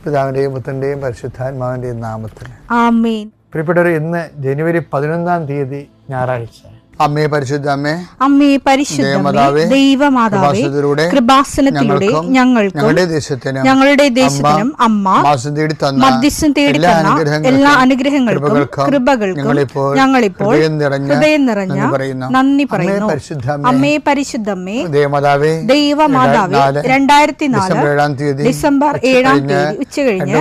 പിതാവിൻ്റെയും പുത്രൻ്റെയും പരിശുദ്ധാത്മാവിൻ്റെയും നാമത്തിൽ ആമേൻ. പ്രിയപ്പെട്ടവർ, ഇന്ന് ജനുവരി 11 ഞായറാഴ്ച. അമ്മേ പരിശുദ്ധ അമ്മേ, അമ്മേ പരിശുദ്ധമേ, ദൈവമാതാവേ, കൃപാസനത്തിലൂടെ ഞങ്ങൾക്കും ഞങ്ങളുടെ ദേശത്തിനും അമ്മ മധ്യസ്ഥം തേടി തന്ന എല്ലാ അനുഗ്രഹങ്ങൾക്കും കൃപകൾക്കും ഞങ്ങളിപ്പോൾ ഹൃദയം നിറഞ്ഞ നന്ദി പറയുന്നു. അമ്മേ പരിശുദ്ധമേ, ദൈവമാതാവേ, 2004 ഡിസംബർ 7 ഉച്ചകഴിഞ്ഞ്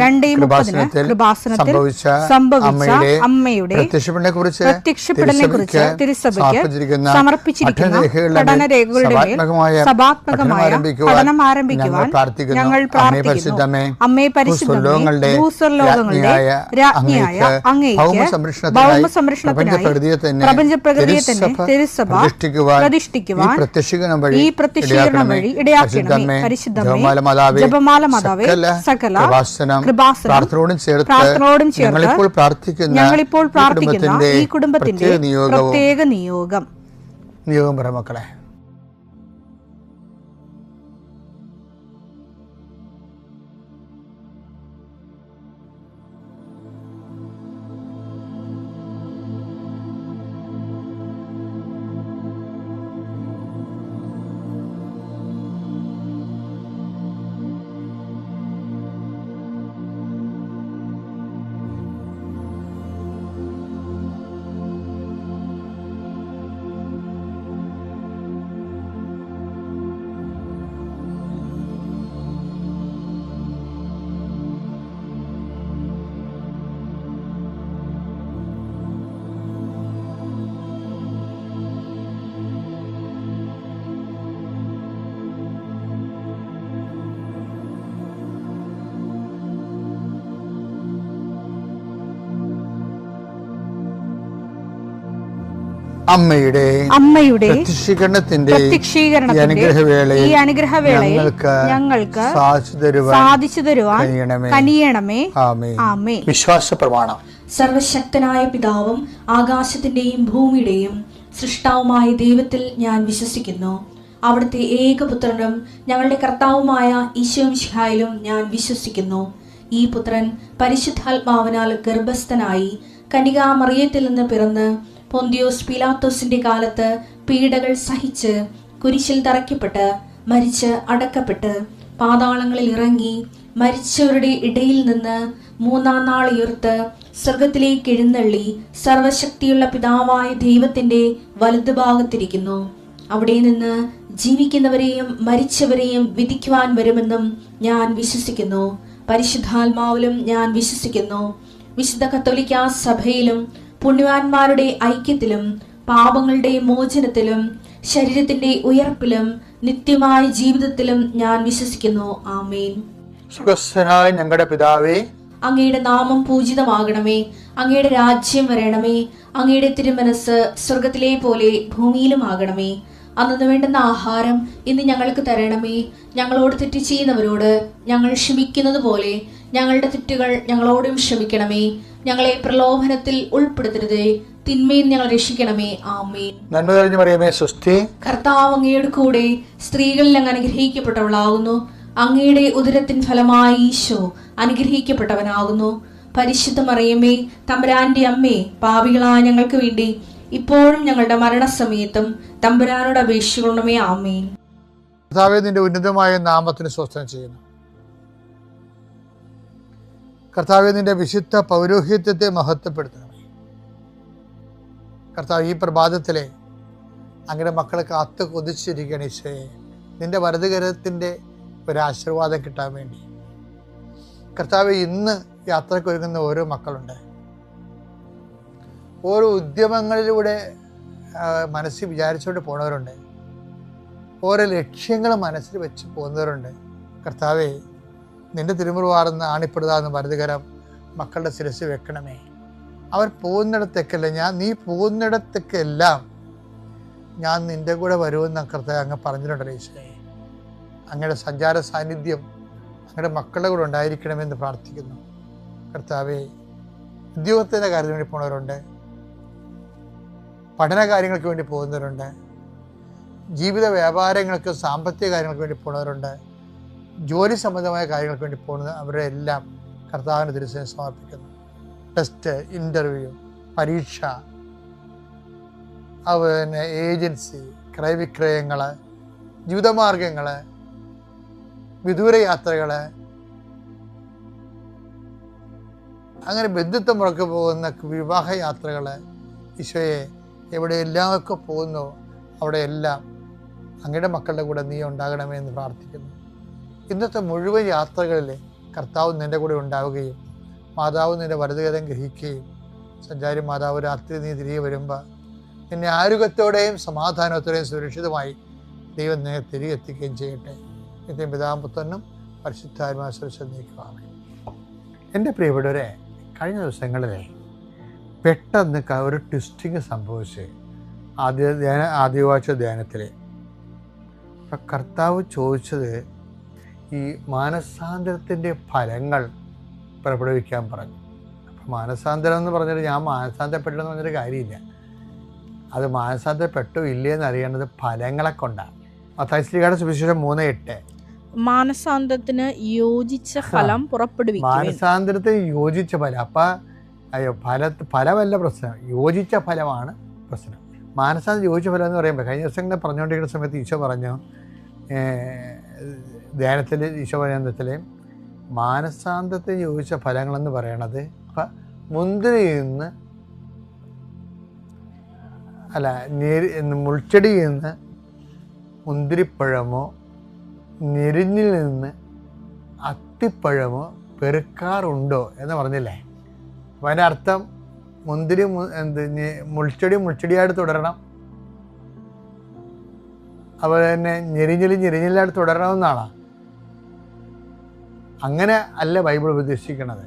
2:30 കൃപാസനത്തിൽ സംഭവിച്ച അമ്മയുടെ പ്രത്യക്ഷപ്പെടലിനെ കുറിച്ച് തിരുസഭയ്ക്ക് സമർപ്പിച്ചിരിക്കുന്ന പഠനരേഖകളുടെ മേൽ സഭാത്മകമായ പഠനം ആരംഭിക്കുവാൻ ഞങ്ങൾ പ്രാർത്ഥിക്കുന്നു. അമ്മേ പരിശുദ്ധമേ, ഭൂസ്വർലോകങ്ങളുടെ രാജ്ഞിയായ അങ്ങേയ്ക്ക് ഭൗമസംരക്ഷണത്തിനായി പ്രപഞ്ചപ്രകൃതിയെ തന്നെ തിരുസഭ പ്രതിഷ്ഠിക്കുവാൻ ഈ പ്രത്യക്ഷീകരണം വഴി ഇടയാക്കണമേ. പരിശുദ്ധമേ, ജപമാല മാതാവേ, സകല കൃപാസനം പ്രാർത്ഥനയോടും ചേർത്ത് ഞങ്ങളിപ്പോൾ പ്രാർത്ഥിക്കുന്ന ഈ കുടുംബത്തിന്റെ പ്രത്യേക നിയോഗം പറ മക്കളെ. അമ്മയുടെ പ്രത്യക്ഷീകരണത്തിന്റെ ഈ അനുഗ്രഹവേളയിൽ ഞങ്ങൾക്ക് സാധിച്ചു തരുവാൻ കനിയണമേ. ആമേൻ. വിശ്വാസ പ്രമാണം. സർവശക്തനായ പിതാവും ആകാശത്തിന്റെയും ഭൂമിയുടെയും സൃഷ്ടാവുമായ ദൈവത്തിൽ ഞാൻ വിശ്വസിക്കുന്നു. അവിടുത്തെ ഏകപുത്രനും ഞങ്ങളുടെ കർത്താവുമായ ഈശോമിശിഹായിലും ഞാൻ വിശ്വസിക്കുന്നു. ഈ പുത്രൻ പരിശുദ്ധാത്മാവിനാൽ ഗർഭസ്ഥനായി കന്യകാമറിയത്തിൽ നിന്ന് പിറന്ന് പൊന്തിയോസ് പീലാത്തോസിന്റെ കാലത്ത് പീഡകൾ സഹിച്ച് കുരിശിൽ തറയ്ക്കപ്പെട്ട് മരിച്ച് അടക്കപ്പെട്ട് പാതാളങ്ങളിൽ ഇറങ്ങി മരിച്ചവരുടെ ഇടയിൽ നിന്ന് 3-ാം നാൾ ഉയർത്ത് സ്വർഗത്തിലേക്ക് എഴുന്നള്ളി സർവശക്തിയുള്ള പിതാവായ ദൈവത്തിന്റെ വലതുഭാഗത്തിരിക്കുന്നു. അവിടെ നിന്ന് ജീവിക്കുന്നവരെയും മരിച്ചവരെയും വിധിക്കുവാൻ വരുമെന്നും ഞാൻ വിശ്വസിക്കുന്നു. പരിശുദ്ധാത്മാവിലും ഞാൻ വിശ്വസിക്കുന്നു. വിശുദ്ധ കത്തോലിക്കാ സഭയിലും പുണ്യവാന്മാരുടെ ഐക്യത്തിലും പാപങ്ങളുടെ മോചനത്തിലും ശരീരത്തിന്റെ ഉയർപ്പിലും നിത്യമായ ജീവിതത്തിലും ഞാൻ വിശ്വസിക്കുന്നു. ആമേൻ. സ്വർഗ്ഗസ്ഥനായ ഞങ്ങളുടെ പിതാവേ, അങ്ങയുടെ നാമം പൂജിതമാകണമേ. അങ്ങയുടെ രാജ്യം വരണമേ. അങ്ങയുടെ തിരുമനസ് സ്വർഗത്തിലെ പോലെ ഭൂമിയിലും ആകണമേ. അന്നു വേണ്ടുന്ന ആഹാരം ഇന്ന് ഞങ്ങൾക്ക് തരണമേ. ഞങ്ങളോട് തെറ്റ് ചെയ്യുന്നവരോട് ഞങ്ങൾ ക്ഷമിക്കുന്നത് പോലെ ഞങ്ങളുടെ തെറ്റുകൾ ഞങ്ങളോടും ക്ഷമിക്കണമേ. ഞങ്ങളെ പ്രലോഭനത്തിൽ ഉൾപ്പെടുത്തരുതേ, തിന്മയിൽ ഞങ്ങൾ രക്ഷിക്കണമേ. ആമേൻ. നന്മ നിറഞ്ഞ മറിയമേ, സ്വസ്തി. കർത്താവ് അങ്ങയുടെ കൂടെ സ്ത്രീകളിൽ അങ്ങ് അനുഗ്രഹിക്കപ്പെട്ടവളാകുന്നു. അങ്ങയുടെ ഉദരത്തിൻ ഫലമായി ഈശോ അനുഗ്രഹിക്കപ്പെട്ടവനാകുന്നു. പരിശുദ്ധ മറിയമേ, തമ്പുരാന്റെ അമ്മേ, പാപികളായ ഞങ്ങൾക്ക് വേണ്ടി ഇപ്പോഴും ഞങ്ങളുടെ മരണസമയത്തും തമ്പുരാനോട് അപേക്ഷിക്കണമേ. ആമേൻ. കർത്താവേ, നിന്റെ ഉന്നതമായ നാമത്തിന് സ്വസ്ഥം ചെയ്യുന്നു. കർത്താവേ, നിന്റെ വിശുദ്ധ പൗരോഹിത്യത്തെ മഹത്വപ്പെടുത്തണമേ. കർത്താവ്, ഈ പ്രഭാതത്തിലെ അങ്ങയുടെ മക്കളെ കാത്തു കൊതിച്ചിരിക്കണം ഈശോയെ. നിന്റെ വലതുകരത്തിൻ്റെ ഒരാശീർവാദം കിട്ടാൻ വേണ്ടി. കർത്താവേ, ഇന്ന് യാത്രയ്ക്ക് ഒരുങ്ങുന്ന ഓരോ മക്കളുണ്ട്. ഓരോ ഉദ്യമങ്ങളിലൂടെ മനസ്സിൽ വിചാരിച്ചുകൊണ്ട് പോകുന്നവരുണ്ട്. ഓരോ ലക്ഷ്യങ്ങൾ മനസ്സിൽ വെച്ച് പോകുന്നവരുണ്ട്. കർത്താവേ, നിന്റെ തിരുമുറുവാർന്ന് ആണിപ്പെടുതാന്ന് വലതുകരം മക്കളുടെ ശിരസ് വെക്കണമേ. അവർ പോകുന്നിടത്തേക്കല്ല, നീ പോകുന്നിടത്തേക്കെല്ലാം ഞാൻ നിന്റെ കൂടെ വരുമെന്ന് കർത്താവ് അങ്ങ് പറഞ്ഞിട്ടുണ്ടല്ലോ ഈശോയെ. അങ്ങയുടെ സഞ്ചാര സാന്നിധ്യം അങ്ങയുടെ മക്കളുടെ കൂടെ ഉണ്ടായിരിക്കണമെന്ന് പ്രാർത്ഥിക്കുന്നു. കർത്താവേ, ഉദ്യോഗത്തിൻ്റെ കാര്യത്തിന് വേണ്ടി പോകുന്നവരുണ്ട്, പഠന കാര്യങ്ങൾക്ക് വേണ്ടി പോകുന്നവരുണ്ട്, ജീവിത വ്യാപാരങ്ങൾക്ക് സാമ്പത്തിക കാര്യങ്ങൾക്ക് വേണ്ടി പോകുന്നവരുണ്ട്, ജോലി സംബന്ധമായ കാര്യങ്ങൾക്ക് വേണ്ടി പോകുന്നത് അവരെ എല്ലാം കർത്താവിൻ്റെ തിരുസേനയിൽ സമർപ്പിക്കുന്നു. ടെസ്റ്റ്, ഇൻ്റർവ്യൂ, പരീക്ഷ, അതുപോലെ ഏജൻസി, ക്രയവിക്രയങ്ങൾ, ജീവിതമാർഗങ്ങൾ, വിദൂര യാത്രകൾ, അങ്ങനെ ബന്ധുത്വം മുറക്ക് പോകുന്ന വിവാഹയാത്രകൾ, ഈശോയെ എവിടെയെല്ലാമൊക്കെ പോകുന്നു അവിടെയെല്ലാം അങ്ങയുടെ മക്കളുടെ കൂടെ നീ ഉണ്ടാകണമേ എന്ന് പ്രാർത്ഥിക്കുന്നു. ഇന്നത്തെ മുഴുവൻ യാത്രകളിൽ കർത്താവ് നിൻ്റെ കൂടെ ഉണ്ടാവുകയും മാതാവ് നിൻ്റെ വലതുകരം ഗ്രഹിക്കുകയും സഞ്ചാരി മാതാവ് രാത്രി നീ തിരികെ വരുമ്പോൾ നിന്നെ ആരോഗ്യത്തോടെയും സമാധാനത്തോടെയും സുരക്ഷിതമായി ദൈവം നിന്നെ തിരികെ എത്തിക്കുകയും ചെയ്യട്ടെ. നിത്യം പിതാവും പുത്രനും പരിശുദ്ധാത്മാവും നീക്കുവാണ്. എൻ്റെ പ്രിയപ്പെട്ടവരെ, കഴിഞ്ഞ ദിവസങ്ങളിൽ പെട്ടെന്ന് ഒരു ട്വിസ്റ്റിങ് സംഭവിച്ച് ആദ്യവാഴ്ച ധ്യാനത്തിൽ അപ്പം കർത്താവ് ചോദിച്ചത് ഈ മാനസാന്തരത്തിൻ്റെ ഫലങ്ങൾ പുറപ്പെടുവിക്കാൻ പറഞ്ഞു. അപ്പം മാനസാന്തരം എന്ന് പറഞ്ഞിട്ട് ഞാൻ മാനസാന്തരപ്പെട്ടെന്ന് പറഞ്ഞൊരു കാര്യമില്ല. അത് മാനസാന്തരപ്പെട്ടോ ഇല്ലയെന്ന് അറിയേണ്ടത് ഫലങ്ങളെ കൊണ്ടാണ്. മത്തായി സുവിശേഷം 3:8 മാനസാന്തരത്തിന് യോജിച്ച ഫലം പുറപ്പെടുവിക്കും. മാനസാന്തരത്തിന് യോജിച്ച ഫലം. അപ്പം ഫലമല്ല പ്രശ്നം, യോജിച്ച ഫലമാണ് പ്രശ്നം. മാനസാന്തരം യോജിച്ച ഫലം എന്ന് പറയുമ്പോൾ കഴിഞ്ഞ ദിവസം ഇങ്ങനെ പറഞ്ഞുകൊണ്ടിരിക്കുന്ന സമയത്ത് ഈശോ പറഞ്ഞു, ധ്യാനത്തിൽ ഈശോ പറയുന്നതിൽ മാനസാന്തരത്തിന് യോജിച്ച ഫലങ്ങളെന്ന് പറയണത് ഇപ്പം മുന്തിരിയിൽ നിന്ന് മുൾച്ചെടിയിൽ നിന്ന് മുന്തിരിപ്പഴമോ ഞെരിഞ്ഞിൽ നിന്ന് അത്തിപ്പഴമോ പെറുക്കാറുണ്ടോ എന്ന് പറഞ്ഞില്ലേ? അപ്പം അതിൻ്റെ അർത്ഥം മുന്തിരി മുൾച്ചെടിയായിട്ട് തുടരണം, അതുപോലെ തന്നെ ഞെരിഞ്ഞിലായിട്ട് തുടരണമെന്നാണ്. അങ്ങനെ അല്ല ബൈബിൾ ഉപദേശിക്കണത്.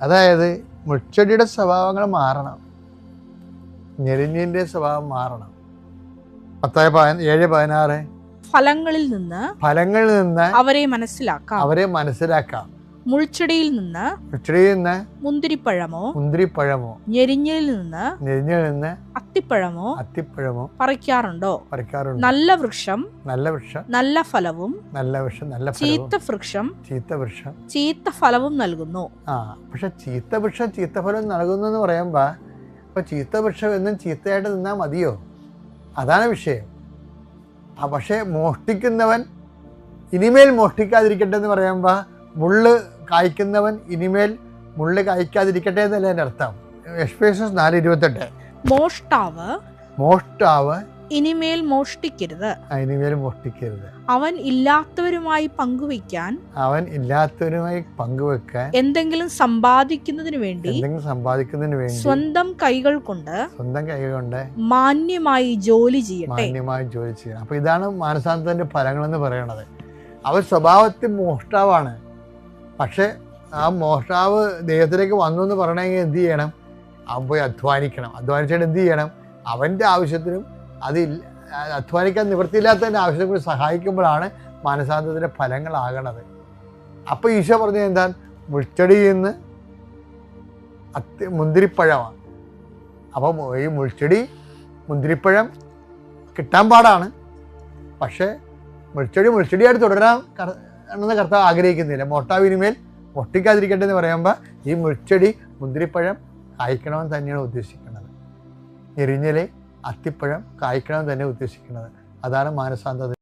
അതായത് മുൾച്ചെടിയുടെ സ്വഭാവങ്ങൾ മാറണം, ഞെരിഞ്ഞിൻ്റെ സ്വഭാവം മാറണം. 7:16 ഫലങ്ങളിൽ നിന്ന് അവരെ മനസ്സിലാക്കാം. മുൾച്ചെടിയിൽ നിന്ന് മുന്തിരിപ്പഴമോ ഞെരിഞ്ഞിൽ നിന്ന് അത്തിപ്പഴമോ പറിക്കാറുണ്ടോ? നല്ല വൃക്ഷം നല്ല ഫലവും ചീത്ത വൃക്ഷം ചീത്ത ഫലവും നൽകുന്നു. പക്ഷെ ചീത്ത വൃക്ഷം ചീത്ത ഫലം നൽകുന്നു എന്ന് പറയുമ്പോ അപ്പൊ ചീത്ത വൃക്ഷം എന്നും ചീത്തയായിട്ട് നിന്നാ മതിയോ? അതാണ് വിഷയം. പക്ഷേ മോഷ്ടിക്കുന്നവൻ ഇനിമേൽ മോഷ്ടിക്കാതിരിക്കട്ടെ എന്ന് പറയുമ്പോൾ മുള്ള് കായ്ക്കുന്നവൻ ഇനിമേൽ മുള്ള് കായ്ക്കാതിരിക്കട്ടെ എന്നല്ല എൻ്റെ അർത്ഥം. എഫേസ്യർ 4:28 മോഷ്ടാവ് ഇനിമേൽ മോഷ്ടിക്കരുത്. അവൻ ഇല്ലാത്തവരുമായി പങ്കുവെക്കാൻ എന്തെങ്കിലും സമ്പാദിക്കുന്നതിന് വേണ്ടി സ്വന്തം കൈകൾ കൊണ്ട് മാന്യമായി ജോലി ചെയ്യട്ടെ. അപ്പൊ ഇതാണ് മാനസാന്തരത്തിന്റെ ഫലങ്ങളെന്ന് പറയണത്. അവൻ സ്വഭാവത്തിൽ മോഷ്ടാവാണ്. പക്ഷെ ആ മോഷ്ടാവ് ദൈവത്തിലേക്ക് വന്നു എന്ന് പറയണമെങ്കിൽ എന്ത് ചെയ്യണം? അവൻ പോയി അധ്വാനിച്ചിട്ട് എന്ത് ചെയ്യണം? അവൻ്റെ ആവശ്യത്തിനും അധ്വാനിക്കാൻ നിവൃത്തിയില്ലാത്തതിൻ്റെ ആവശ്യത്തെ കൂടി സഹായിക്കുമ്പോഴാണ് മാനസാന്തരത്തിൻ്റെ ഫലങ്ങളാകണത്. അപ്പോൾ ഈശോ പറഞ്ഞത് എന്താ? മുൾച്ചെടിയിൽ നിന്ന് മുന്തിരിപ്പഴമാണ്. അപ്പോൾ ഈ മുന്തിരിപ്പഴം കിട്ടാൻ പാടാണ്. പക്ഷേ മുൾച്ചെടിയായിട്ട് തുടരാൻ എന്ന കർത്താവ് ആഗ്രഹിക്കുന്നില്ല. മോഷ്ടാവിനുമേൽ മോഷ്ടിക്കാതിരിക്കട്ടെ എന്ന് പറയുമ്പോൾ ഈ മുന്തിരിപ്പഴം കായ്ക്കണമെന്ന് തന്നെയാണ് ഉദ്ദേശിക്കുന്നത്. എരിഞ്ഞിലെ അത്തിപ്പഴം കായ്ക്കണമെന്ന് തന്നെ ഉദ്ദേശിക്കുന്നത്. അതാണ് മാനസാന്തരം.